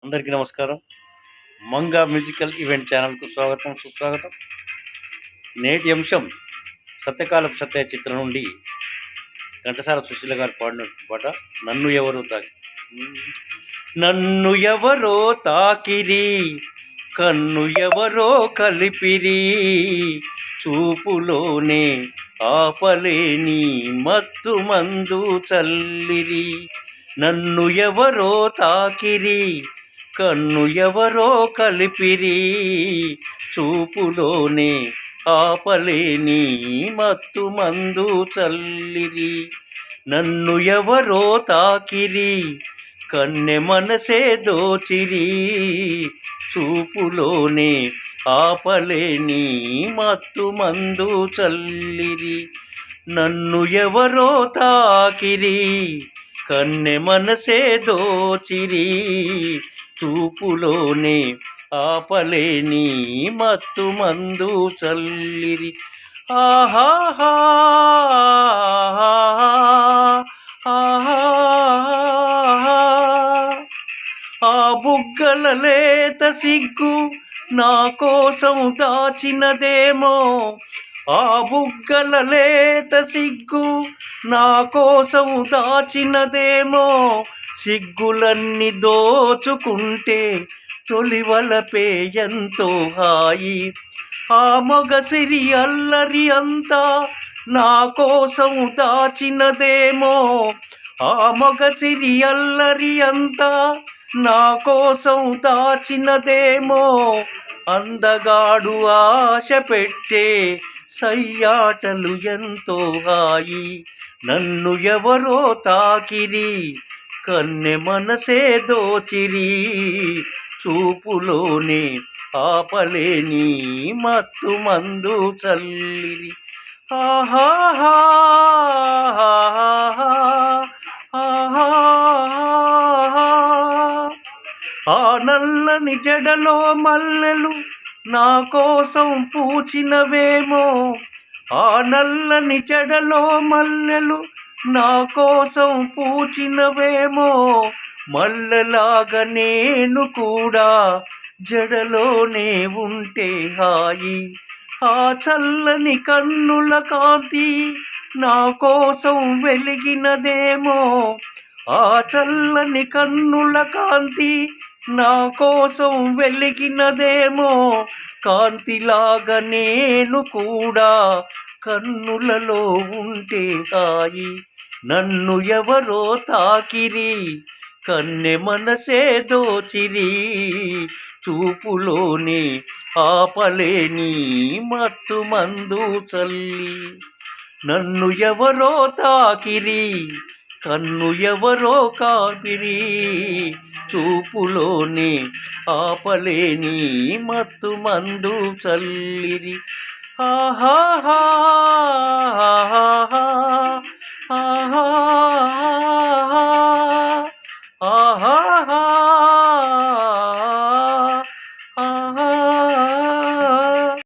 అందరికీ నమస్కారం. Manga musical event ఛానల్కు స్వాగతం, సుస్వాగతం. నేటి అంశం సత్యకాలపు సత్య చిత్రం నుండి ఘంటసాల సుశీల గారు పాడిన పాట నన్ను ఎవరో తాకి. నన్ను ఎవరో తాకిరి, కన్ను ఎవరో కలిపిరి, చూపులోనే ఆపలేని మత్తు మందు చల్లిరి. నన్ను ఎవరో తాకిరి, కన్ను ఎవరో కలిపిరి, చూపులోనే ఆపలేని మత్తు మందు చల్లిరి. నన్ను ఎవరో తాకిరి, కన్నె మనసే దోచిరి, చూపులోనే ఆపలేని మత్తు మందు చల్లిరి. నన్ను ఎవరో తాకిరి, కన్నె మనసే దోచిరి, చూపులోనే ఆపలేని మత్తు మందు చల్లిరి. ఆహాహా ఆ బుగ్గల లేత సిగ్గు నా కోసం దాచినదేమో, ఆ బుగ్గల లేత సిగ్గు నా కోసం దాచినదేమో, సిగ్గులన్నీ దోచుకుంటే తొలివలపే ఎంతో హాయి. ఆ మొగసిరి అల్లరి అంతా నా కోసం దాచినదేమో, ఆ మొగసిరి అల్లరి అంతా నా కోసం దాచినదేమో, అందగాడు ఆశ పెట్టే సయ్యాటలు ఎంతో హాయి. నన్ను ఎవరో తాకిరి, కన్నె మనసే దోచిరి, చూపులోనే ఆపలేని మత్తు మందు చల్లిరి. ఆహాహా ఆ నల్లని జడలో మల్లెలు నా కోసం పూచినవేమో, ఆ నల్లని జడలో మల్లెలు నా కోసం పూచినవేమో, మల్లెలాగా నేను కూడా జడలోనే ఉంటే హాయి. ఆ చల్లని కన్నుల కాంతి నా కోసం వెలిగినదేమో, ఆ చల్లని కన్నుల కాంతి నా కోసం వెలిగినదేమో, కాంతిలాగా నేను కూడా కన్నులలో ఉంటే హాయి. నన్ను ఎవరో తాకిరి, కన్నె మనసే దోచిరి, చూపులోనే ఆపలేని మత్తు మందు చల్లి. నన్ను ఎవరో తాకిరి, కన్ను ఎవరో కాపిరి, చూపులోనే ఆపలేని మత్తు మందు చల్లిరి. ఆహాహా ఆహా